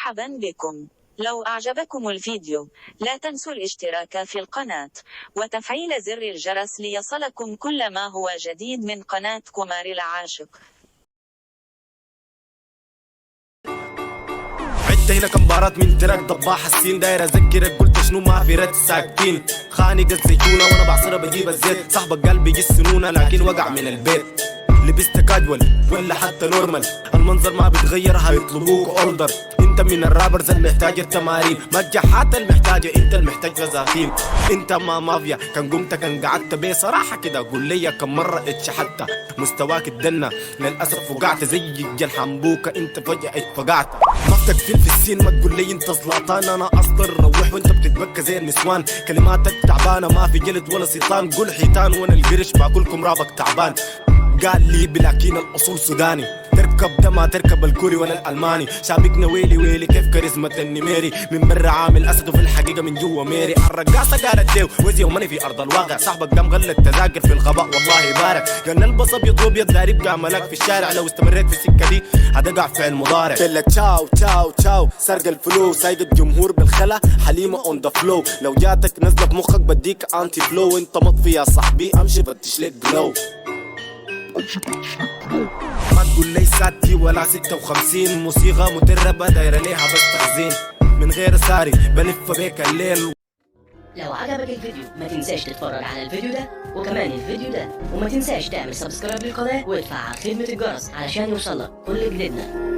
مرحبا بكم. لو أعجبكم الفيديو لا تنسوا الاشتراك في القناة وتفعيل زر الجرس ليصلكم كل ما هو جديد من قناة كومار العاشق. عدت هنا كم بارات من تراك ضباح السين داير اذكرك قلت شنو ما في رد ساكتين خانق الزيتونه وانا بعصرها بجيب الزيت صاحبك قلبي يجي السنونه لكن وقع من البيت لبست كاجوال ولا حتى نورمال المنظر ما بيتغير هيطلبوك اوردر انت من الرابرز المحتاج التمارين ما الجحات المحتاجه انت المحتاج غزاتين انت ما مافيا كان قمت كان قعدت بصراحه كده قول لي كم مره اتشحت مستواك اتدنى للاسف وقعت زي الحنبوكه انت فجاه اتفقعت ما بتكفيل في السين ما تقول لي انت زلاطان انا اصلا روح وانت بتتبكى زي النسوان كلماتك تعبانه ما في جلد ولا سيطان قول حيتان وانا القرش باكلكم رابك تعبان قال لي بلاكين الاصول سوداني تركب ده ما تركب الكوري ولا الالماني شابكنا ويلي ويلي كيف كاريزما النميري من برا عامل اسد وفي الحقيقه من جوا ميري الرقاصه قالت ديو وزي وماني في ارض الواقع صاحبك قام غلى التذاكر في الغباء والله يبارك قال البص ابيض وابيض داري يبقى ملاك في الشارع لو استمريت في السكه دي هتقع في المضارع كلا تشاو تشاو تشاو سرق الفلو سايق الجمهور بالخلا حليمه اون ذا فلو لو جاتك نزله بمخك بديك انتي فلو انت مطفي يا صاحبي امشي فتش لك جلو ما تقول لي ساتي ولا 56 موسيقى مدربة دايرة ليها بس تخزين من غير ساري بلف بيك الليل. لو عجبك الفيديو ما تنساش تتفرج على الفيديو ده وكمان الفيديو ده وما تنساش تعمل سبسكرايب للقناة وتفعل خدمة الجرس علشان يوصلك كل جديدنا.